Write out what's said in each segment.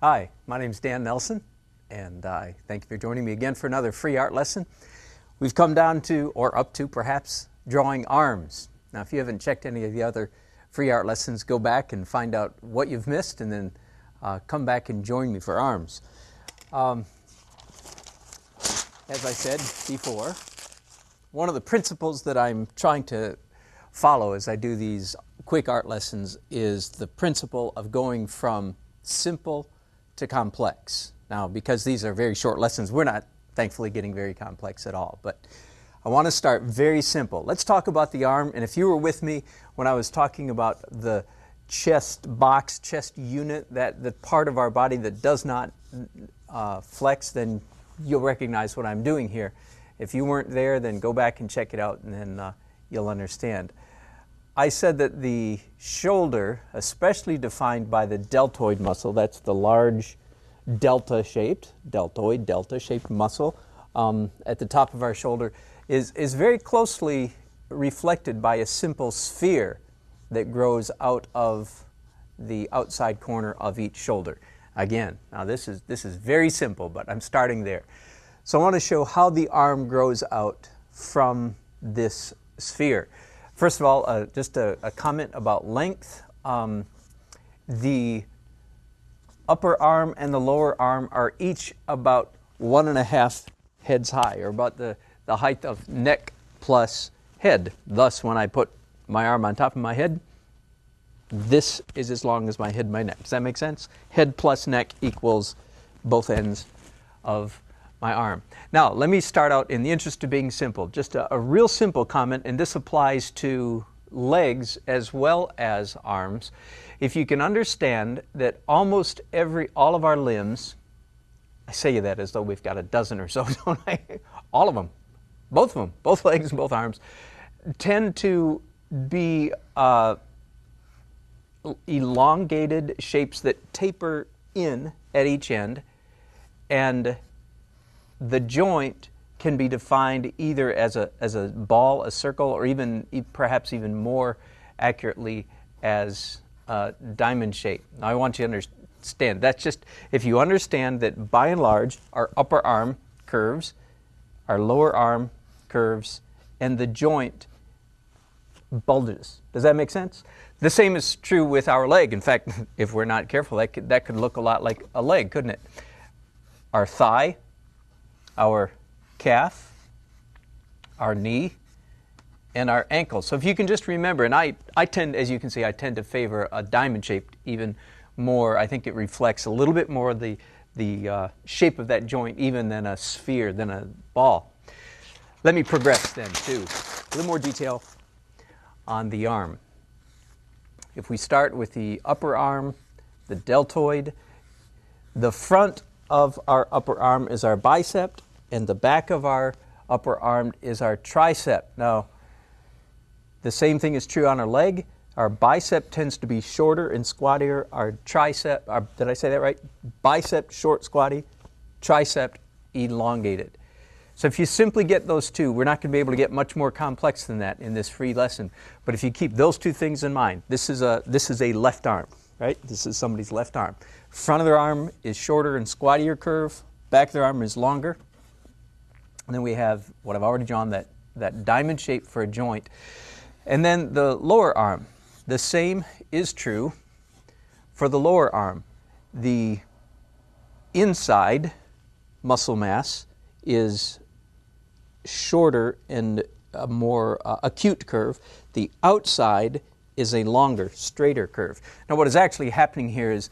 Hi, my name is Dan Nelson, and I thank you for joining me again for another free art lesson. We've come down to, or up to perhaps, drawing arms. Now, if you haven't checked any of the other free art lessons, go back and find out what you've missed, and then come back and join me for arms. As I said before, one of the principles that I'm trying to follow as I do these quick art lessons is the principle of going from simple to complex. Now, because these are very short lessons, we're not, thankfully, getting very complex at all. But I want to start very simple. Let's talk about the arm. And if you were with me when I was talking about the chest box, chest unit, that the part of our body that does not flex, then you'll recognize what I'm doing here. If you weren't there, then go back and check it out, and then you'll understand. I said that the shoulder, especially defined by the deltoid muscle, that's the large deltoid, delta-shaped muscle at the top of our shoulder, is very closely reflected by a simple sphere that grows out of the outside corner of each shoulder. Again, now this is very simple, but I'm starting there. So I want to show how the arm grows out from this sphere. First of all, just a comment about length. The upper arm and the lower arm are each about 1.5 heads high, or about the height of neck plus head. Thus, when I put my arm on top of my head, this is as long as my head and my neck. Does that make sense? Head plus neck equals both ends of my arm. Now, let me start out, in the interest of being simple, just a real simple comment, and this applies to legs as well as arms. If you can understand that almost all of our limbs, I say that as though we've got a dozen or so, don't I? All of them, both legs and both arms, tend to be elongated shapes that taper in at each end, and the joint can be defined either as a ball, a circle, or perhaps even more accurately as a diamond shape. Now, I want you to understand, that's just, if you understand that by and large our upper arm curves, our lower arm curves, and the joint bulges. Does that make sense? The same is true with our leg. In fact, if we're not careful, that could look a lot like a leg, couldn't it? Our thigh, our calf, our knee, and our ankle. So if you can just remember, and I tend, as you can see, I tend to favor a diamond shape even more. I think it reflects a little bit more the shape of that joint even than a sphere, than a ball. Let me progress then to a little more detail on the arm. If we start with the upper arm, the deltoid, the front of our upper arm is our bicep, and the back of our upper arm is our tricep. Now, the same thing is true on our leg. Our bicep tends to be shorter and squattier. Our tricep, did I say that right? Bicep short, squatty, tricep elongated. So if you simply get those two, we're not going to be able to get much more complex than that in this free lesson. But if you keep those two things in mind, this is a left arm, right? This is somebody's left arm. Front of their arm is shorter and squattier curve. Back of their arm is longer. And then we have what I've already drawn, that diamond shape for a joint. And then the lower arm. The same is true for the lower arm. The inside muscle mass is shorter and a more acute curve. The outside is a longer, straighter curve. Now, what is actually happening here is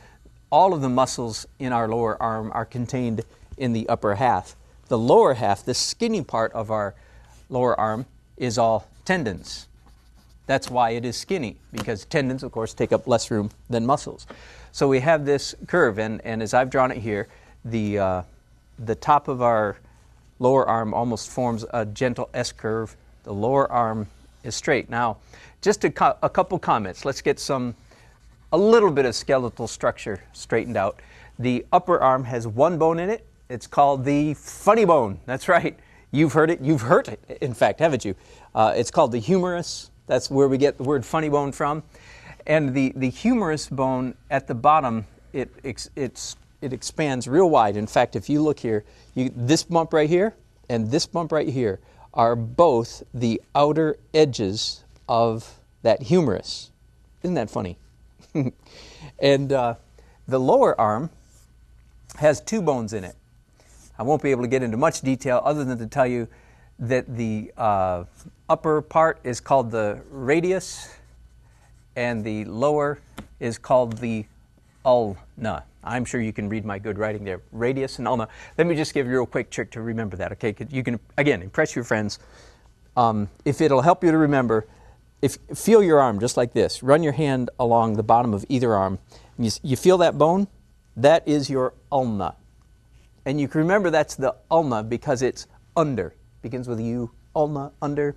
all of the muscles in our lower arm are contained in the upper half. The lower half, the skinny part of our lower arm, is all tendons. That's why it is skinny, because tendons, of course, take up less room than muscles. So we have this curve, and as I've drawn it here, the top of our lower arm almost forms a gentle S-curve. The lower arm is straight. Now, just a couple comments. Let's get a little bit of skeletal structure straightened out. The upper arm has one bone in it. It's called the funny bone. That's right. You've heard it. You've heard it, in fact, haven't you? It's called the humerus. That's where we get the word funny bone from. And the humerus bone at the bottom, it expands real wide. In fact, if you look here, this bump right here and this bump right here are both the outer edges of that humerus. Isn't that funny? And the lower arm has two bones in it. I won't be able to get into much detail other than to tell you that the upper part is called the radius and the lower is called the ulna. I'm sure you can read my good writing there. Radius and ulna. Let me just give you a real quick trick to remember that, okay? You can, again, impress your friends. If it'll help you to remember, feel your arm just like this. Run your hand along the bottom of either arm. You feel that bone? That is your ulna. And you can remember that's the ulna because it's under. Begins with U, ulna, under.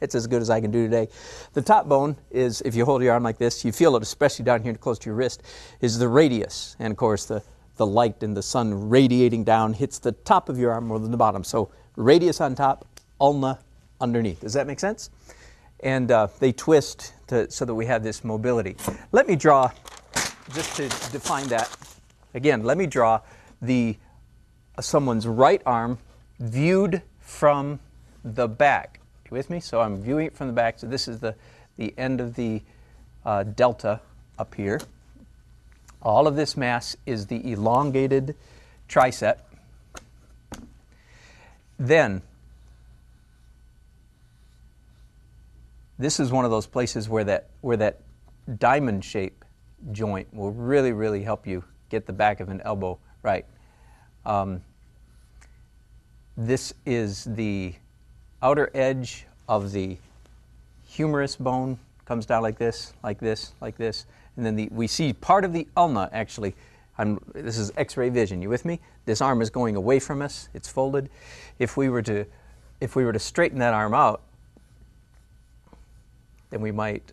It's as good as I can do today. The top bone is, if you hold your arm like this, you feel it especially down here close to your wrist, is the radius. And of course the light and the sun radiating down hits the top of your arm more than the bottom. So radius on top, ulna underneath. Does that make sense? And they twist so that we have this mobility. Let me draw, just to define that, again, let me draw someone's right arm viewed from the back. You with me? So I'm viewing it from the back. So this is the end of the delta up here. All of this mass is the elongated tricep. Then, this is one of those places where that diamond shape joint will really, really help you get the back of an elbow right. This is the outer edge of the humerus bone, comes down like this, like this, like this, and then we see part of the ulna actually. This is X-ray vision. You with me? This arm is going away from us. It's folded. If we were to straighten that arm out, then we might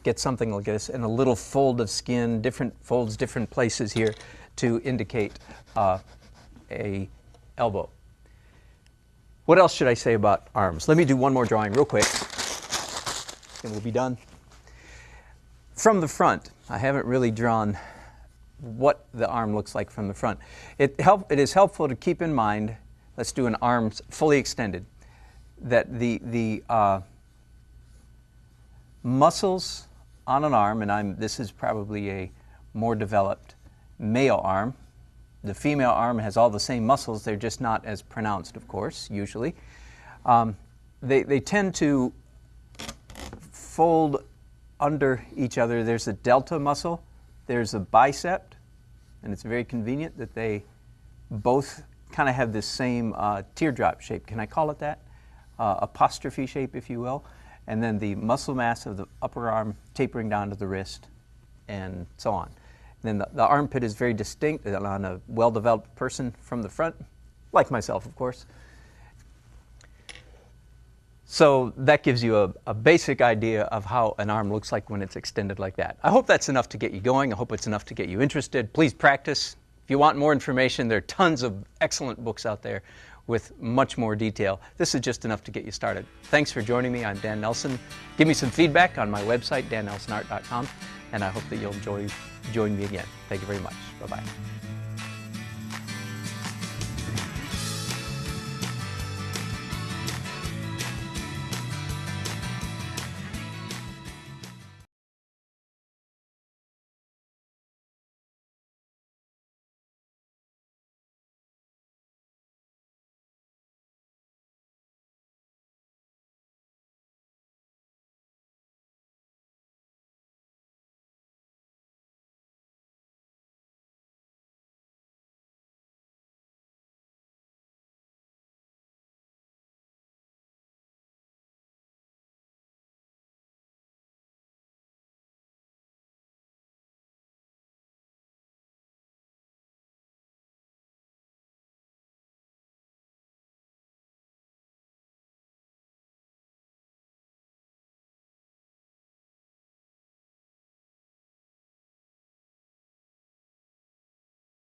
get something like this, and a little fold of skin, different folds, different places here to indicate a elbow. What else should I say about arms? Let me do one more drawing real quick, and we'll be done. From the front, I haven't really drawn what the arm looks like from the front. It is helpful to keep in mind, let's do an arm fully extended, that the muscles on an arm, and this is probably a more developed male arm. The female arm has all the same muscles, they're just not as pronounced, of course, usually. They tend to fold under each other. There's a delta muscle, there's a bicep, and it's very convenient that they both kind of have this same teardrop shape. Can I call it that? Apostrophe shape, if you will. And then the muscle mass of the upper arm tapering down to the wrist, and so on. Then the armpit is very distinct on a well-developed person from the front, like myself, of course. So that gives you a basic idea of how an arm looks like when it's extended like that. I hope that's enough to get you going. I hope it's enough to get you interested. Please practice. If you want more information, there are tons of excellent books out there with much more detail. This is just enough to get you started. Thanks for joining me. I'm Dan Nelson. Give me some feedback on my website, dannelsonart.com, and I hope that you'll join me again. Thank you very much. Bye-bye.